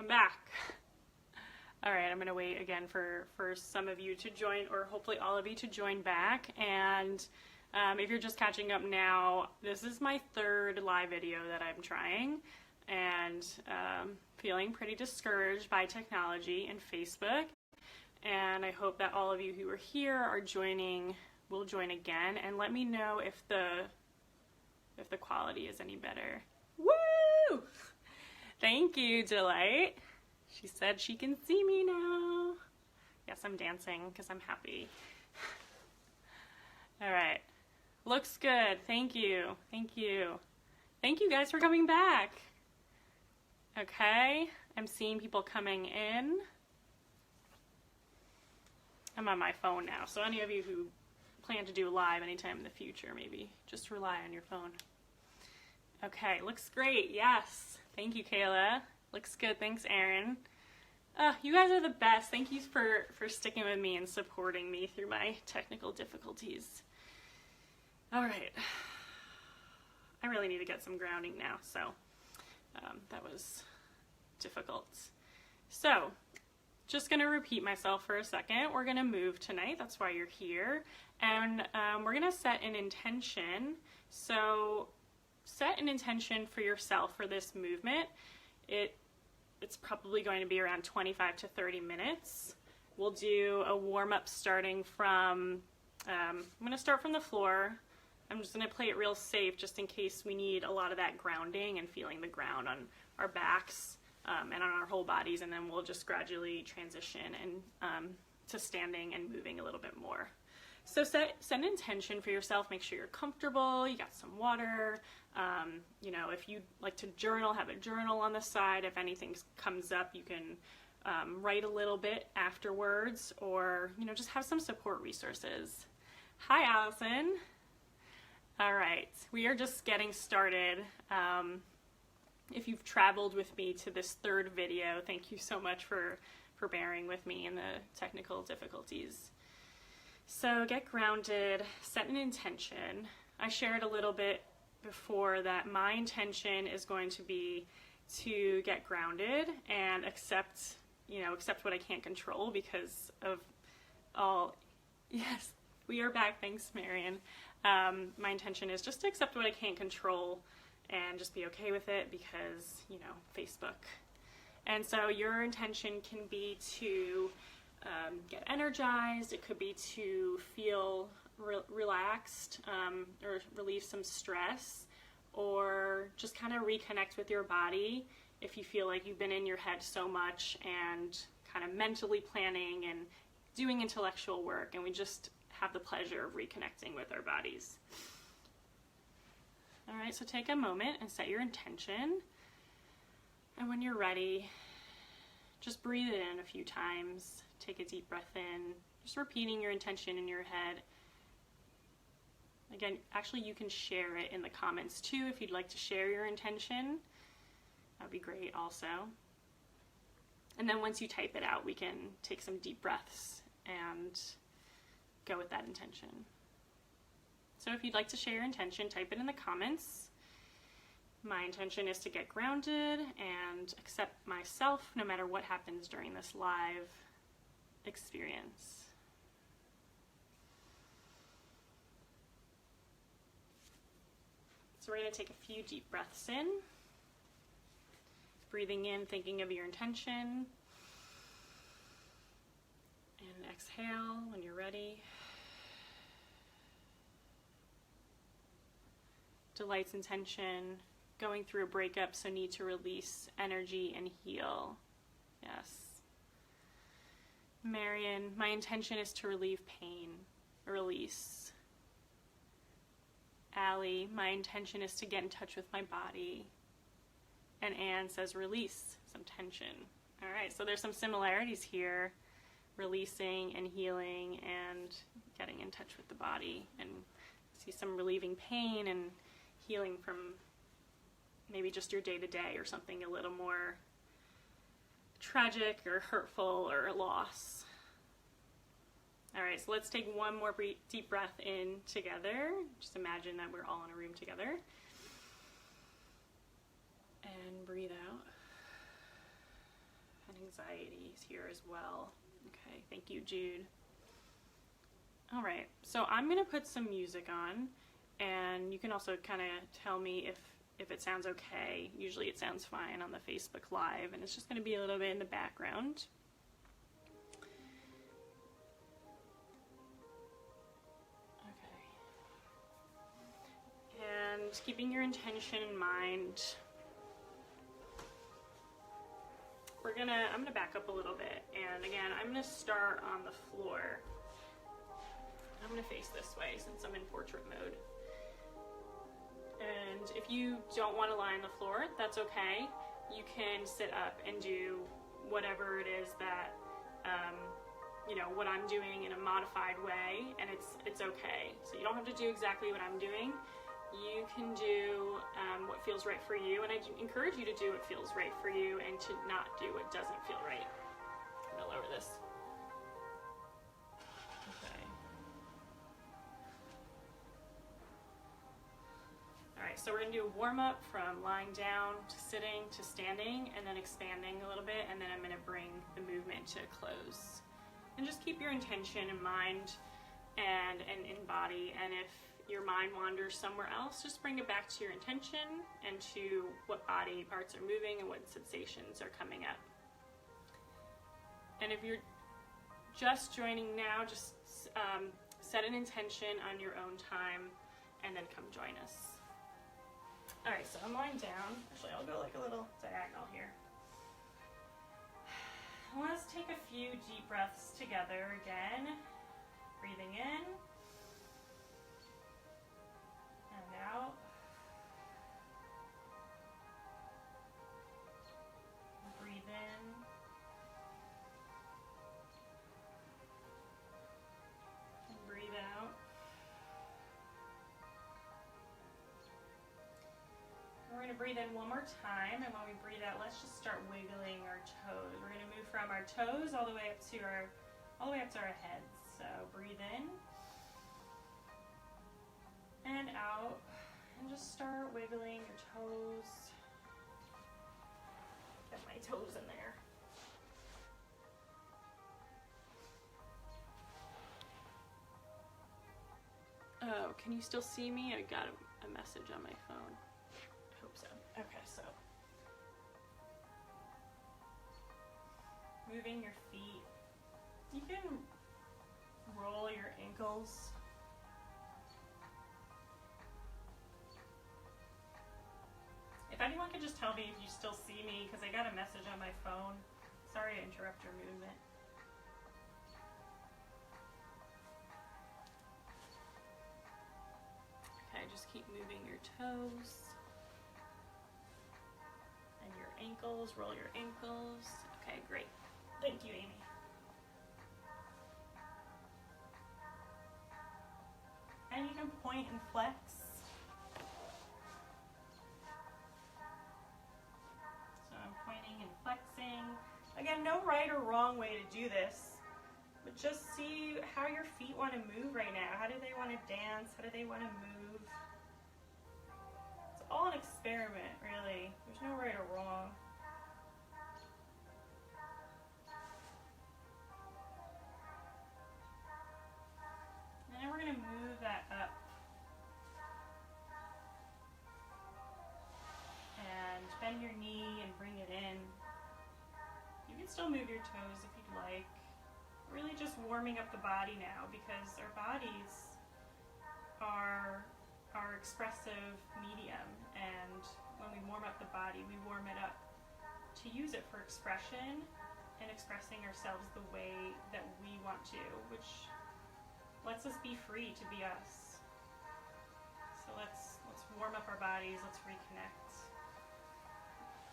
back. All right, I'm gonna wait again for some of you to join, or hopefully all of you to join back. And if you're just catching up now, this is my third live video that I'm trying, and feeling pretty discouraged by technology and Facebook. And I hope that all of you who are here are joining, will join again, and let me know if the quality is any better. Woo! Thank you, Delight. She said she can see me now. Yes, I'm dancing because I'm happy. All right. Looks good. Thank you. Thank you. Thank you guys for coming back. Okay. I'm seeing people coming in. I'm on my phone now, so any of you who plan to do live anytime in the future, maybe just rely on your phone. Okay, looks great. Yes. Thank you, Kayla. Looks good. Thanks, Erin. You guys are the best. Thank you for sticking with me and supporting me through my technical difficulties. All right. I really need to get some grounding now, so that was difficult. So, just going to repeat myself for a second. We're going to move tonight. That's why you're here. And we're going to set an intention. So, set an intention for yourself for this movement. It's probably going to be around 25 to 30 minutes. We'll do a warm-up starting from, I'm going to start from the floor. I'm just going to play it real safe just in case we need a lot of that grounding and feeling the ground on our backs and on our whole bodies, and then we'll just gradually transition and to standing and moving a little bit more. So set an intention for yourself. Make sure you're comfortable, you got some water. You know, if you like to journal, have a journal on the side. If anything comes up, you can write a little bit afterwards, or, you know, just have some support resources. Hi, Allison. All right, we are just getting started. If you've traveled with me to this third video, thank you so much for bearing with me in the technical difficulties. So get grounded, set an intention. I shared a little bit before that my intention is going to be to get grounded and accept what I can't control because of all. Yes, we are back. Thanks, Marion. My intention is just to accept what I can't control and just be okay with it because, you know, Facebook. And so your intention can be to get energized. It could be to feel relaxed or relieve some stress, or just kind of reconnect with your body if you feel like you've been in your head so much and kind of mentally planning and doing intellectual work, and we just have the pleasure of reconnecting with our bodies. All right, so take a moment and set your intention. And when you're ready, just breathe it in a few times. Take a deep breath in, just repeating your intention in your head. Again, actually you can share it in the comments too if you'd like to share your intention. That'd be great also. And then once you type it out, we can take some deep breaths and go with that intention. So if you'd like to share your intention, type it in the comments. My intention is to get grounded and accept myself no matter what happens during this live experience. So we're going to take a few deep breaths in. Breathing in, thinking of your intention. And exhale when you're ready. Delight's intention, going through a breakup, so need to release energy and heal. Yes. Marion, my intention is to relieve pain, release. Allie, my intention is to get in touch with my body. And Anne says release, some tension. All right, so there's some similarities here, releasing and healing and getting in touch with the body, and see some relieving pain and healing from maybe just your day-to-day or something a little more tragic or hurtful or loss. All right, so let's take one more deep breath in together. Just imagine that we're all in a room together. And breathe out. anxieties here as well. Okay, thank you, Jude. All right, so I'm gonna put some music on, and you can also kind of tell me if it sounds okay. Usually it sounds fine on the Facebook Live, and it's just gonna be a little bit in the background. Okay. And keeping your intention in mind, I'm gonna back up a little bit, and again, I'm gonna start on the floor. I'm gonna face this way since I'm in portrait mode. And if you don't want to lie on the floor, that's okay. You can sit up and do whatever it is that, what I'm doing in a modified way, and it's okay. So you don't have to do exactly what I'm doing. You can do what feels right for you, and I encourage you to do what feels right for you and to not do what doesn't feel right. I'm gonna lower this. Okay. Alright, so we're gonna do a warm-up from lying down to sitting to standing, and then expanding a little bit, and then I'm gonna bring the movement to a close. And just keep your intention in mind and in body, and if your mind wanders somewhere else, just bring it back to your intention and to what body parts are moving and what sensations are coming up. And if you're just joining now, just set an intention on your own time and then come join us. All right, so I'm lying down. Actually, I'll go like a little diagonal here. Let's take a few deep breaths together again. Breathing in. And out. Breathe in. And breathe out. We're going to breathe in one more time, and when we breathe out, let's just start wiggling our toes. We're going to move from our toes all the way up to our heads. So breathe in and out, and just start wiggling your toes. Get my toes in there. Oh, can you still see me? I got a message on my phone. I hope so. Okay, so moving your feet. You can roll your ankles. If anyone could just tell me if you still see me, because I got a message on my phone. Sorry to interrupt your movement. Okay, just keep moving your toes and your ankles. Roll your ankles. Okay, great. Thank you, Amy. And you can point and flex. So I'm pointing and flexing. Again, no right or wrong way to do this, but just see how your feet want to move right now. How do they want to dance? How do they want to move? It's all an experiment, really. There's no right or wrong. And then we're going to move that up. And bend your knee and bring it in. You can still move your toes if you'd like. Really just warming up the body now, because our bodies are our expressive medium, and when we warm up the body, we warm it up to use it for expression and expressing ourselves the way that we want to, which lets us be free to be us. So let's warm up our bodies, let's reconnect.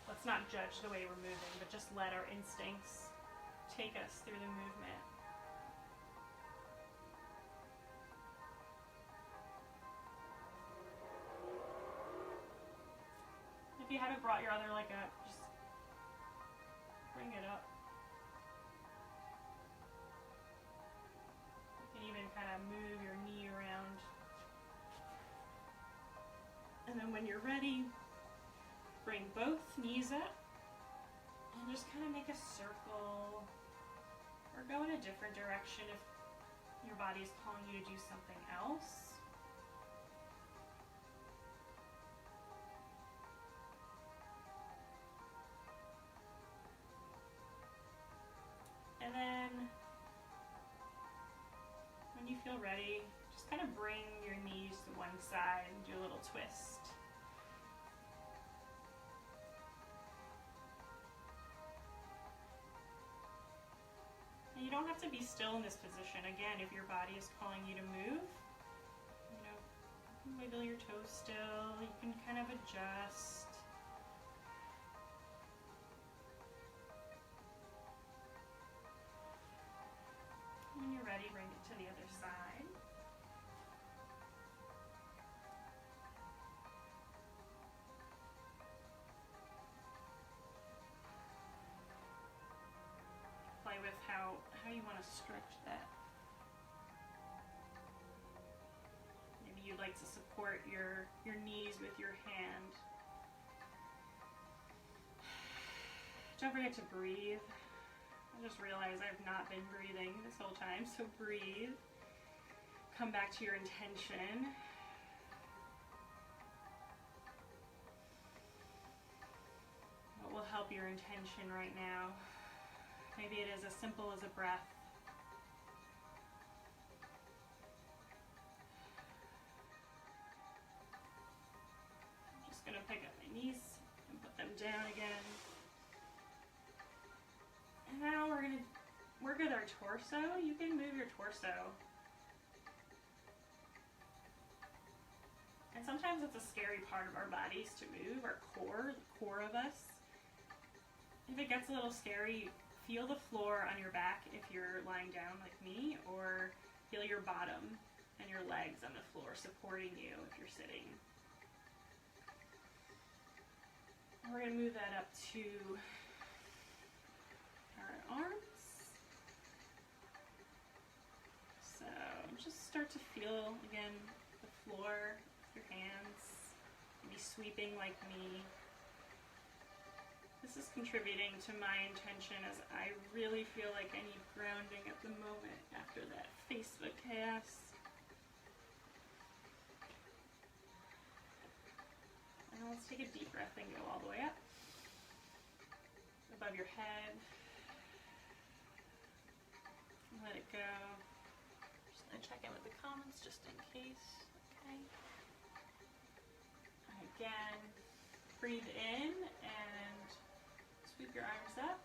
Let's not judge the way we're moving, but just let our instincts take us through the movement. If you haven't brought your other leg up, just bring it up. You can even kind of move your knee around. And then when you're ready, bring both knees up And just kind of make a circle or go in a different direction if your body is calling you to do something else. And then when you feel ready, just kind of bring your knees to one side and do a little twist. And you don't have to be still in this position. Again, if your body is calling you to move, you know, wiggle your toes still. You can kind of adjust. When you're ready, bring it to the other side. Play with how you want to stretch that. Maybe you'd like to support your knees with your hand. Don't forget to breathe. I just realized I've not been breathing this whole time, so breathe. Come back to your intention. What will help your intention right now? Maybe it is as simple as a breath. I'm just going to pick up my knees and put them down again. And now we're going to work with our torso. You can move your torso. And sometimes it's a scary part of our bodies to move, our core, the core of us. If it gets a little scary, feel the floor on your back if you're lying down like me, or feel your bottom and your legs on the floor supporting you if you're sitting. And we're going to move that up to our arms. So just start to feel, again, the floor with your hands. Maybe sweeping like me. This is contributing to my intention as I really feel like I need grounding at the moment after that Facebook chaos. And let's take a deep breath and go all the way up. Above your head. Let it go. Just gonna check in with the comments just in case. Okay. Again, breathe in and sweep your arms up.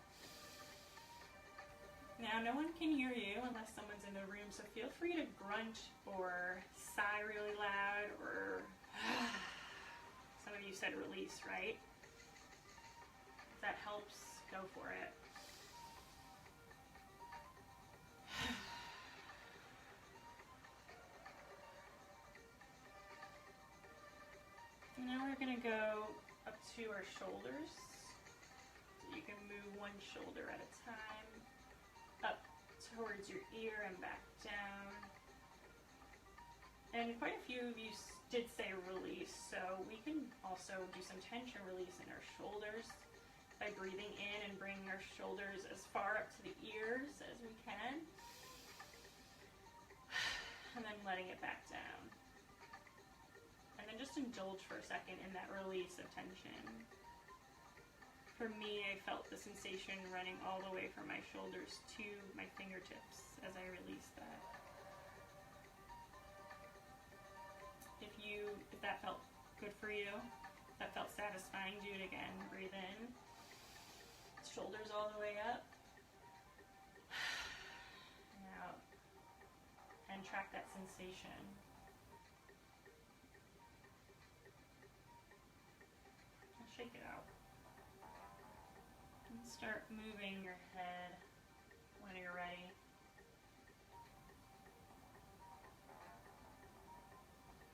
Now, no one can hear you unless someone's in the room, so feel free to grunt or sigh really loud, or some of you said release, right? If that helps, go for it. And now we're going to go up to our shoulders. You can move one shoulder at a time, up towards your ear and back down. And quite a few of you did say release, so we can also do some tension release in our shoulders by breathing in and bringing our shoulders as far up to the ears as we can, and then letting it back down. And then just indulge for a second in that release of tension. For me, I felt the sensation running all the way from my shoulders to my fingertips as I released that. If that felt good for you, if that felt satisfying, do it again. Breathe in. Shoulders all the way up. And out. And track that sensation. And shake it out. And start moving your head when you're ready.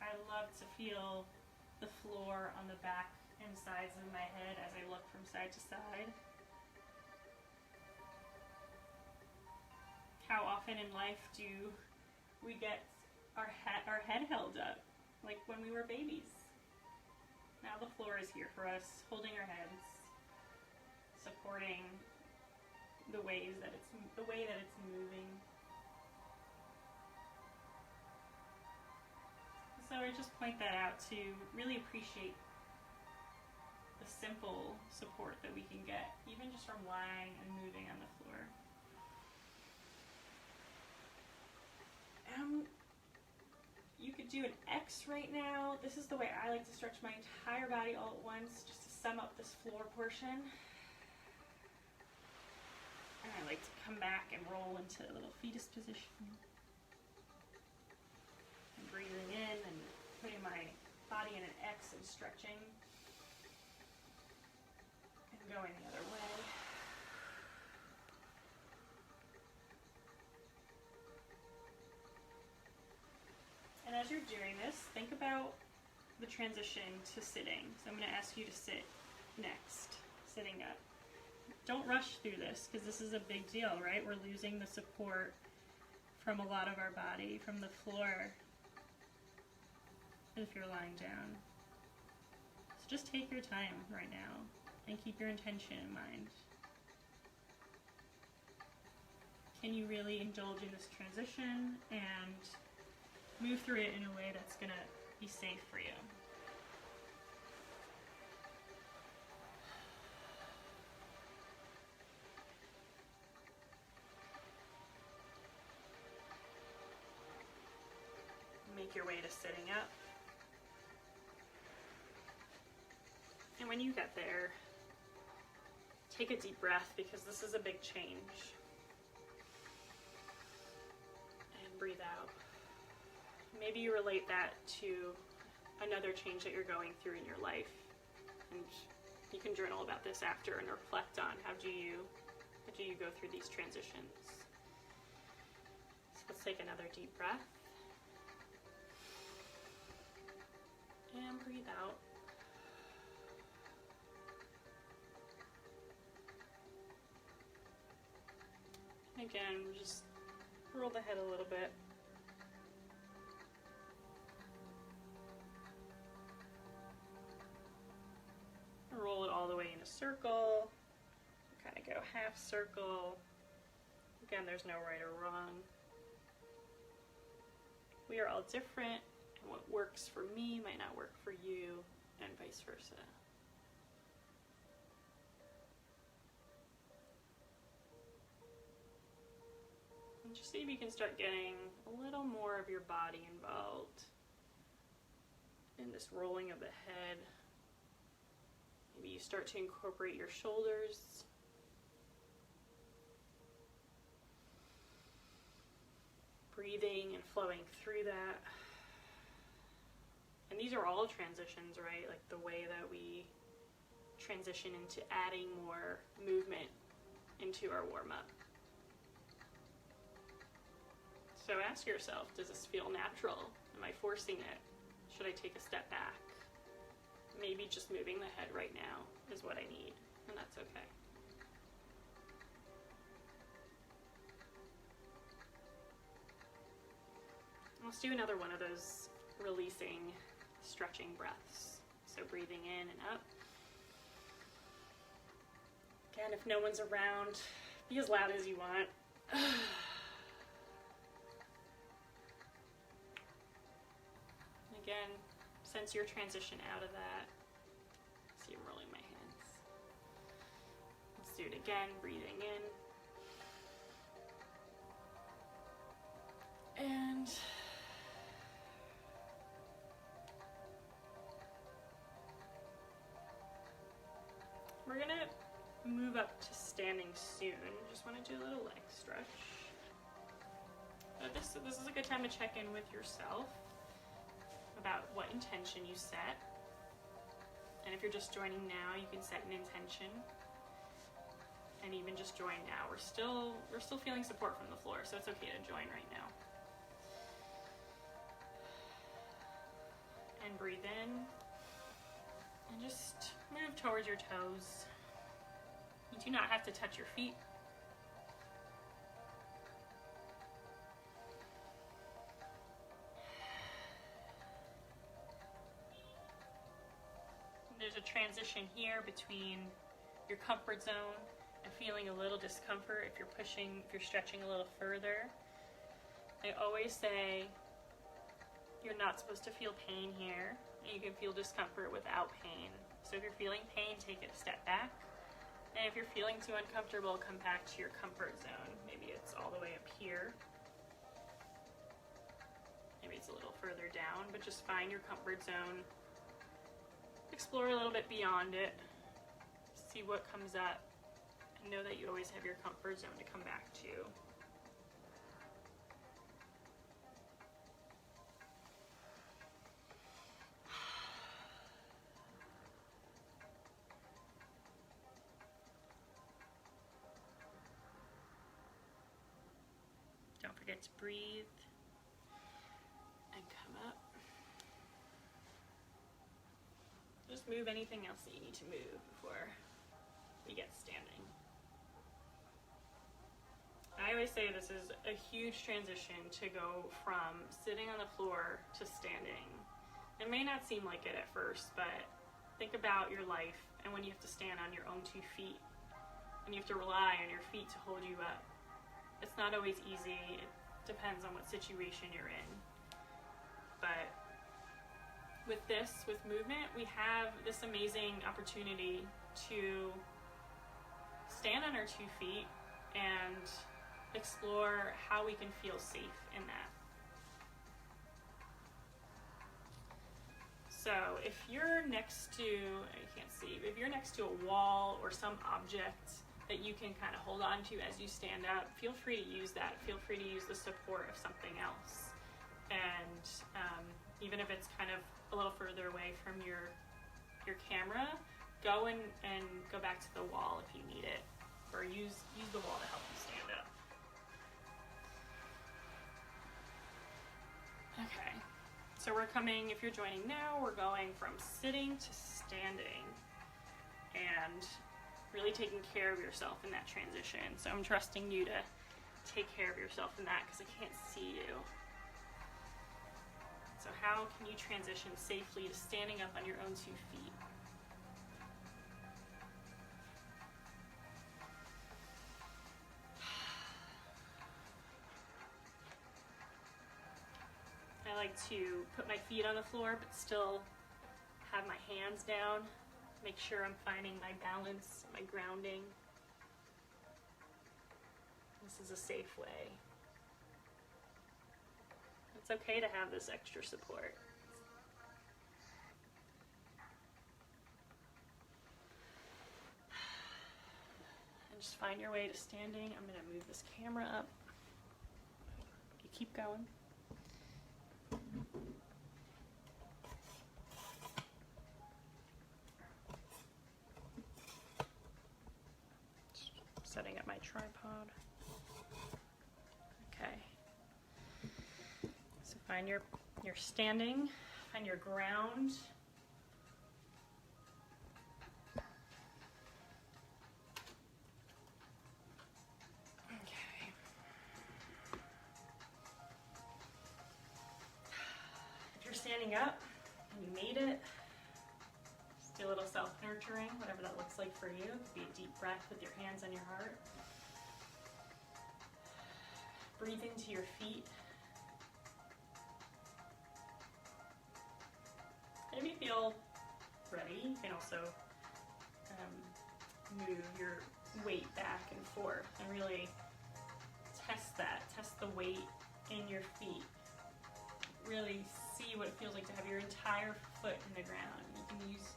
I love to feel the floor on the back and sides of my head as I look from side to side. How often in life do we get our head held up, like when we were babies? Now the floor is here for us, holding our heads, supporting the way that it's moving. So I just point that out to really appreciate the simple support that we can get, even just from lying and moving on the floor. You could do an X right now. This is the way I like to stretch my entire body all at once, just to sum up this floor portion. And I like to come back and roll into a little fetus position. And breathing in and putting my body in an X and stretching. And going the other way. And as you're doing this, think about the transition to sitting. So I'm going to ask you to sit next, sitting up. Don't rush through this, because this is a big deal, right? We're losing the support from a lot of our body, from the floor, if you're lying down. So just take your time right now, and keep your intention in mind. Can you really indulge in this transition and move through it in a way that's going to be safe for you? Make your way to sitting up. And when you get there, take a deep breath, because this is a big change. And breathe out. Maybe you relate that to another change that you're going through in your life. And you can journal about this after and reflect on how do you go through these transitions. So let's take another deep breath. And breathe out. Again, just roll the head a little bit. Roll it all the way in a circle. Kind of go half circle. Again, there's no right or wrong. We are all different, and what works for me might not work for you, and vice versa. And just see if you can start getting a little more of your body involved in this rolling of the head. Maybe you start to incorporate your shoulders. Breathing and flowing through that. And these are all transitions, right? Like the way that we transition into adding more movement into our warm-up. So ask yourself, does this feel natural? Am I forcing it? Should I take a step back? Maybe just moving the head right now is what I need, and that's okay. Let's do another one of those releasing, stretching breaths. So breathing in and up. Again, if no one's around, be as loud as you want. Again, sense your transition out of that. See, I'm rolling my hands. Let's do it again, breathing in. And we're gonna move up to standing soon. Just want to do a little leg stretch. This is a good time to check in with yourself about what intention you set. And if you're just joining now, you can set an intention. And even just join now. We're still feeling support from the floor, so it's okay to join right now. And breathe in. And just move towards your toes. You do not have to touch your feet. There's a transition here between your comfort zone and feeling a little discomfort, if you're pushing, if you're stretching a little further, I always say you're not supposed to feel pain here. You can feel discomfort without pain. So if you're feeling pain, take it a step back. And if you're feeling too uncomfortable, come back to your comfort zone. Maybe it's all the way up here. Maybe it's a little further down, but just find your comfort zone. Explore a little bit beyond it. See what comes up. And know that you always have your comfort zone to come back to. Don't forget to breathe and come up. Just move anything else that you need to move before you get standing. I always say this is a huge transition to go from sitting on the floor to standing. It may not seem like it at first, but think about your life and when you have to stand on your own 2 feet and you have to rely on your feet to hold you up. It's not always easy. It depends on what situation you're in. But with movement, we have this amazing opportunity to stand on our 2 feet and explore how we can feel safe in that. So if you're next to, I can't see, if you're next to a wall or some object that you can kind of hold on to as you stand up, feel free to use that. Feel free to use the support of something else. And even if it's kind of a little further away from your camera, go and go back to the wall if you need it, or use the wall to help you stand up. Okay, so we're coming, if you're joining now, we're going from sitting to standing and really taking care of yourself in that transition. So I'm trusting you to take care of yourself in that because I can't see you. So how can you transition safely to standing up on your own 2 feet? I like to put my feet on the floor but still have my hands down. Make sure I'm finding my balance, my grounding. This is a safe way. It's okay to have this extra support. And just find your way to standing. I'm going to move this camera up. You keep going. Setting up my tripod. Okay. So find your standing, find your ground. Okay. If you're standing up and you made it, just do a little self-nurturing, whatever that looks like for you. It could be a deep breath with your hands on your heart. Breathe into your feet. And if you feel ready, you can also move your weight back and forth and really test that. Test the weight in your feet. Really see what it feels like to have your entire foot in the ground. You can use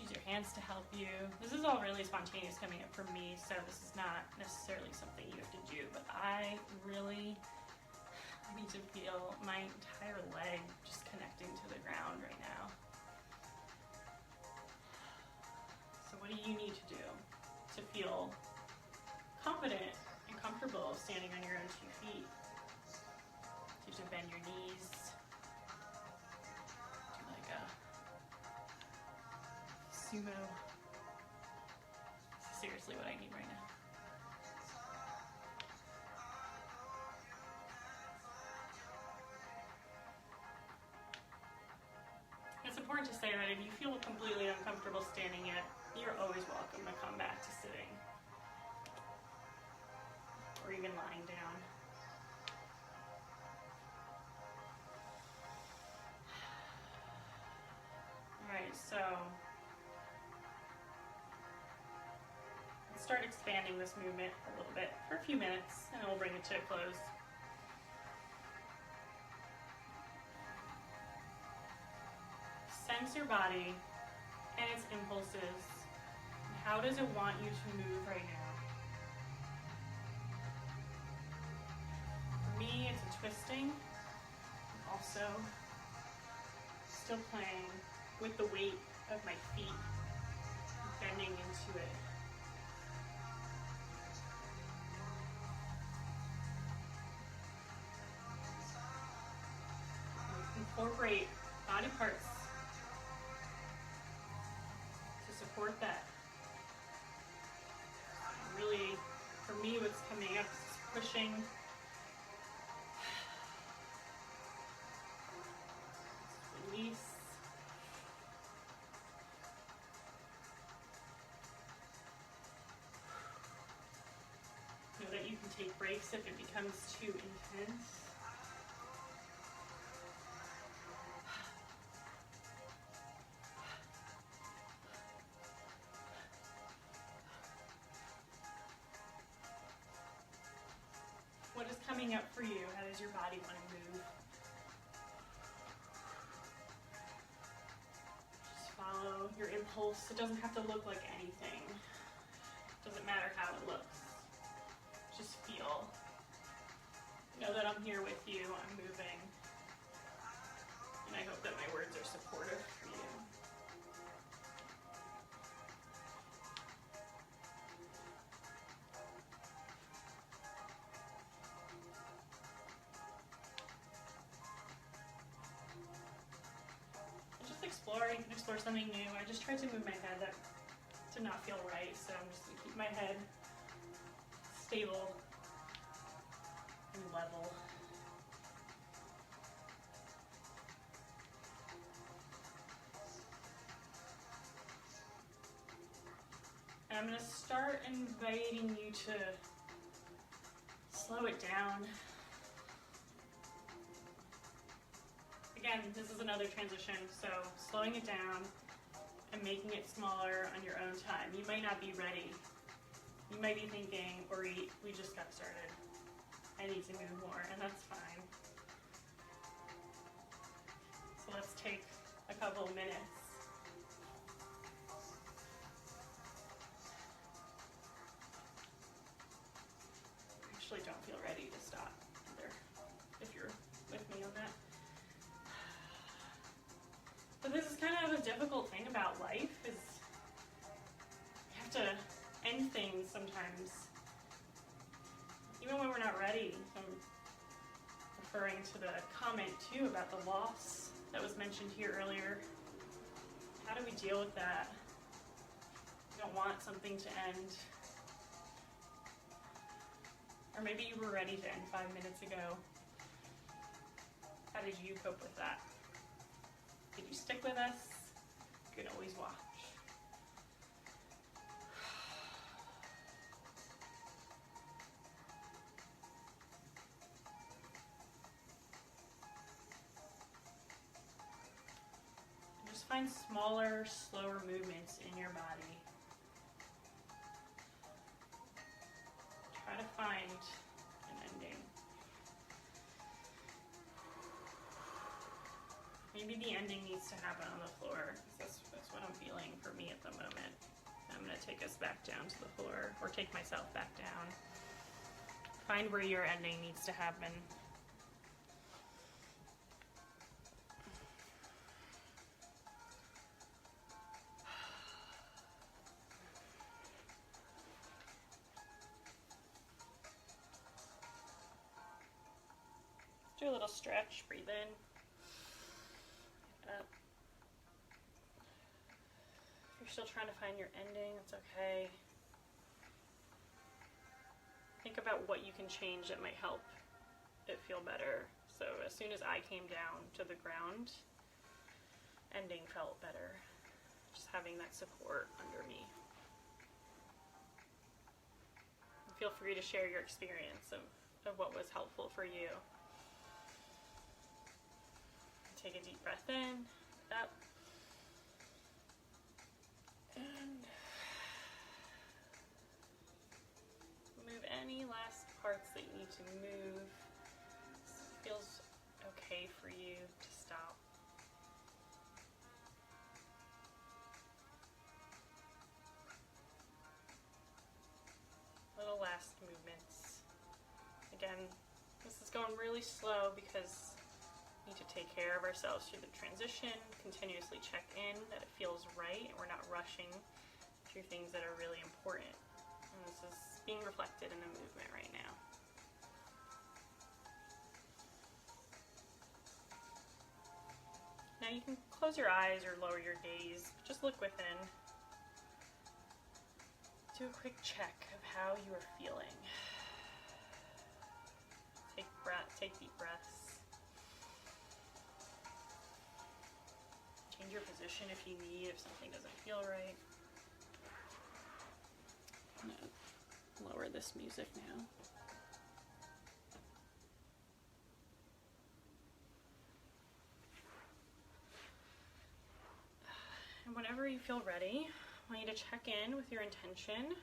your hands to help you. This is all really spontaneous coming up for me, so this is not necessarily something you have to do, but I really need to feel my entire leg just connecting to the ground right now. So what do you need to do to feel confident and comfortable standing on your own 2 feet? You should bend your knees. Do like a sumo. This is seriously what I need right now. It's important to say that if you feel completely uncomfortable standing yet, you're always welcome to come back to sitting. even lying down. Alright, so let's start expanding this movement a little bit for a few minutes, and then we'll bring it to a close. Sense your body and its impulses. How does it want you to move right now? For me, it's a twisting. Also, still playing with the weight of my feet, bending into it. Incorporate body parts to support that. Really, for me, what's coming up is pushing, release. Know that you can take breaks if it becomes too intense. What is coming up for you? How does your body want to move? Just follow your impulse. It doesn't have to look like anything. It doesn't matter how it looks. Just feel. Know that I'm here with you. I'm moving. And I hope that my words are supportive for you. You can explore something new. I just tried to move my head. That did not feel right, so I'm just going to keep my head stable and level. And I'm going to start inviting you to slow it down. Again, this is another transition, so slowing it down and making it smaller on your own time. You might not be ready. You might be thinking, Ori, we just got started. I need to move more, and that's fine. So let's take a couple of minutes. I actually don't feel ready to stop either, if you're with me on that. But this is kind of a difficult thing about life, is you have to end things sometimes, even when we're not ready. So I'm referring to the comment too about the loss that was mentioned here earlier. How do we deal with that? We don't want something to end. Or maybe you were ready to end 5 minutes ago. How did you cope with that? Did you stick with us? You can always watch. And just find smaller, slower movements in your body. Try to find an ending. Maybe the ending needs to happen on the floor. That's what I'm feeling for me at the moment. I'm going to take us back down to the floor, or take myself back down. Find where your ending needs to happen. Do a little stretch, breathe in. Up. If you're still trying to find your ending, it's okay. Think about what you can change that might help it feel better. So as soon as I came down to the ground, ending felt better. Just having that support under me. It feel free to share your experience of what was helpful for you. Take a deep breath in, up, and move any last parts that you need to move. It feels okay for you to stop. Little last movements. Again, this is going really slow because we need to take care of ourselves through the transition, continuously check in that it feels right and we're not rushing through things that are really important. And this is being reflected in the movement right now. Now you can close your eyes or lower your gaze, just look within. Do a quick check of how you are feeling. Take deep breaths. Change your position if you need, if something doesn't feel right. I'm gonna lower this music now. And whenever you feel ready, I want you to check in with your intention.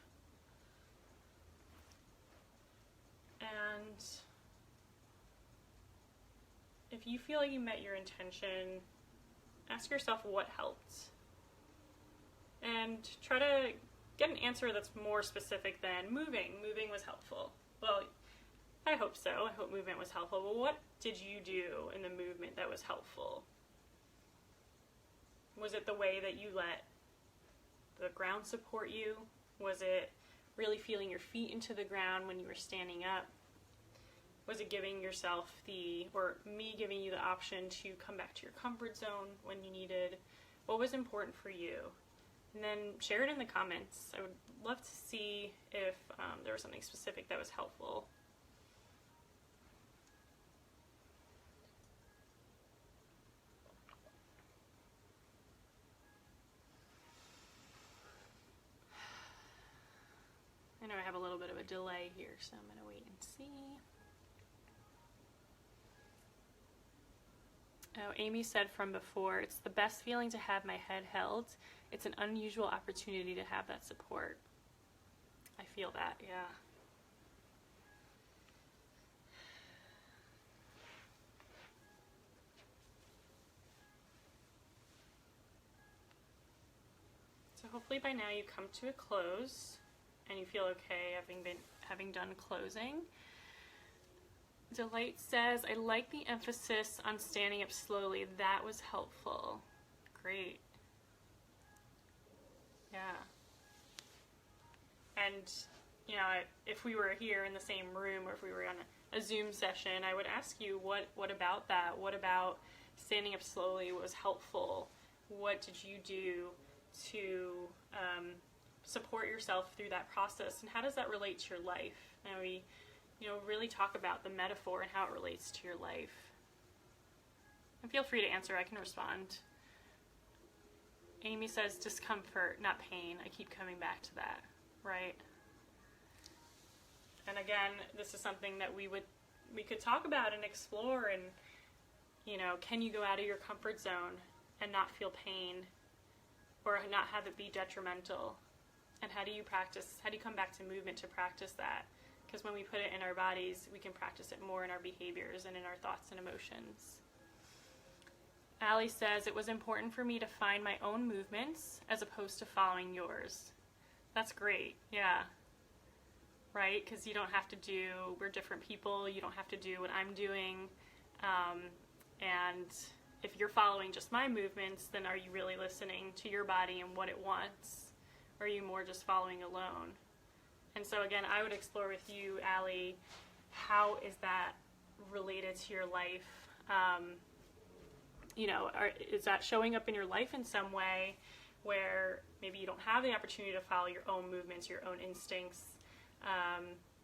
And if you feel like you met your intention, ask yourself what helped. And try to get an answer that's more specific than moving. Moving was helpful. Well, I hope so. I hope movement was helpful. But what did you do in the movement that was helpful? Was it the way that you let the ground support you? Was it really feeling your feet into the ground when you were standing up? Was it giving yourself me giving you the option to come back to your comfort zone when you needed? What was important for you? And then share it in the comments. I would love to see if there was something specific that was helpful. I know I have a little bit of a delay here, so I'm going to wait and see. Oh, Amy said from before, it's the best feeling to have my head held. It's an unusual opportunity to have that support. I feel that, yeah. So hopefully by now you come to a close and you feel okay having done closing. Delight says, I like the emphasis on standing up slowly. That was helpful. Great. Yeah. And, you know, if we were here in the same room or if we were on a Zoom session, I would ask you, what about that? What about standing up slowly was helpful? What did you do to support yourself through that process? And how does that relate to your life? And we really talk about the metaphor and how it relates to your life. And feel free to answer, I can respond. Amy says discomfort, not pain. I keep coming back to that, right? And again, this is something that we could talk about and explore, and can you go out of your comfort zone and not feel pain or not have it be detrimental? And how do you come back to movement to practice that? Because when we put it in our bodies, we can practice it more in our behaviors and in our thoughts and emotions. Allie says, it was important for me to find my own movements as opposed to following yours. That's great, yeah. Right? Because we're different people, you don't have to do what I'm doing. And if you're following just my movements, then are you really listening to your body and what it wants? Or are you more just following alone? And so again, I would explore with you, Allie, how is that related to your life? Is that showing up in your life in some way where maybe you don't have the opportunity to follow your own movements, your own instincts?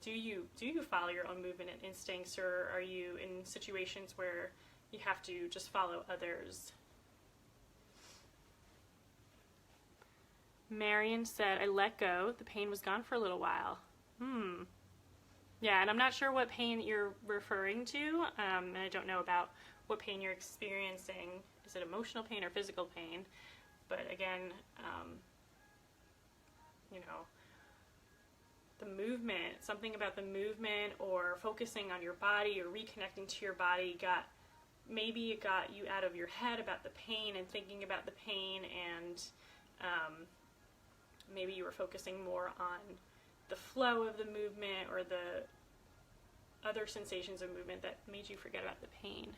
Do you follow your own movement and instincts, or are you in situations where you have to just follow others? Marion said, I let go. The pain was gone for a little while. Yeah, and I'm not sure what pain you're referring to, and I don't know about what pain you're experiencing. Is it emotional pain or physical pain? But again, you know, the movement, something about the movement or focusing on your body or reconnecting to your body maybe it got you out of your head about the pain and thinking about the pain, and maybe you were focusing more on the flow of the movement or the other sensations of movement that made you forget about the pain.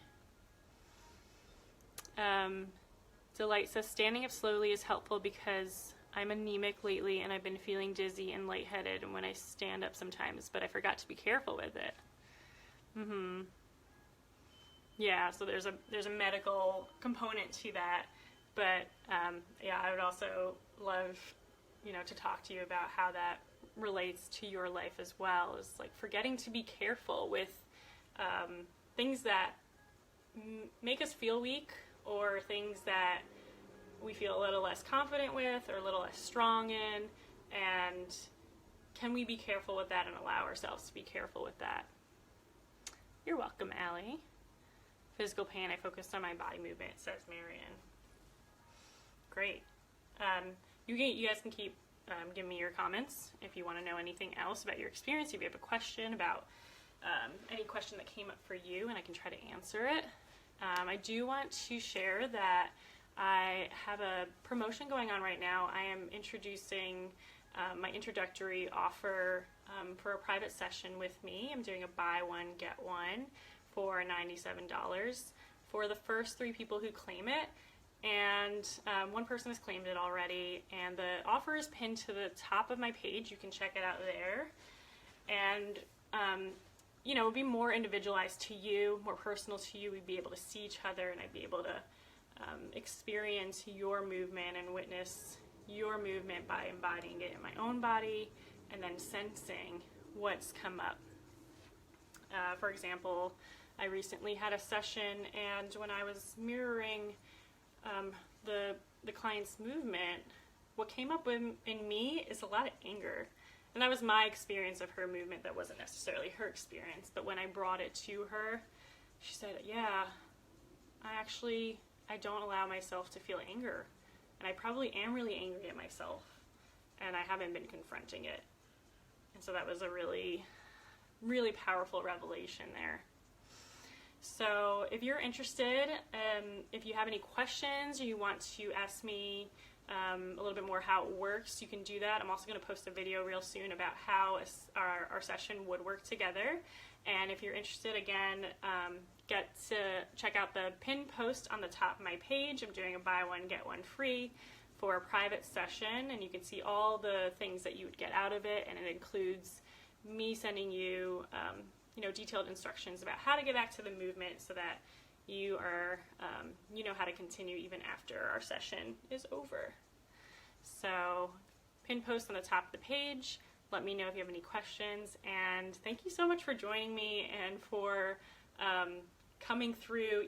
Delight says, standing up slowly is helpful because I'm anemic lately and I've been feeling dizzy and lightheaded when I stand up sometimes, but I forgot to be careful with it. Yeah, so there's a medical component to that, but yeah, I would also love, you know, to talk to you about how that relates to your life as well. Is like forgetting to be careful with things that make us feel weak, or things that we feel a little less confident with or a little less strong in, and can we be careful with that and allow ourselves to be careful with that? You're welcome, Allie. Physical pain, I focused on my body movement, says Marion. Great. You guys can keep giving me your comments if you want to know anything else about your experience, if you have a question about any question that came up for you, and I can try to answer it. I do want to share that I have a promotion going on right now. I am introducing my introductory offer for a private session with me. I'm doing a buy one, get one for $97 for the first 3 people who claim it. And one person has claimed it already, and the offer is pinned to the top of my page. You can check it out there. And you know, it would be more individualized to you, more personal to you. We'd be able to see each other, and I'd be able to experience your movement and witness your movement by embodying it in my own body and then sensing what's come up. For example, I recently had a session, and when I was mirroring the client's movement, what came up in me is a lot of anger. And that was my experience of her movement. That wasn't necessarily her experience. But when I brought it to her, she said, yeah, I don't allow myself to feel anger. And I probably am really angry at myself. And I haven't been confronting it. And so that was a really, really powerful revelation there. So if you're interested, if you have any questions or you want to ask me a little bit more how it works, you can do that. I'm also going to post a video real soon about how our session would work together. And if you're interested, again, get to check out the pinned post on the top of my page. I'm doing a buy one, get one free for a private session, and you can see all the things that you would get out of it, and it includes me sending you detailed instructions about how to get back to the movement so that you are, you know how to continue even after our session is over. So, pin post on the top of the page. Let me know if you have any questions, and thank you so much for joining me and for coming through.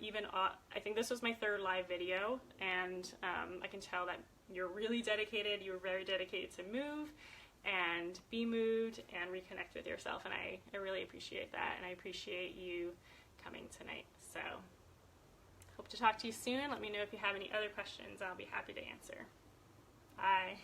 I think this was my 3rd live video, and I can tell that you're really dedicated. You're very dedicated to move and be moved and reconnect with yourself, and I really appreciate that, and I appreciate you coming tonight. So, hope to talk to you soon. Let me know if you have any other questions. I'll be happy to answer. Bye.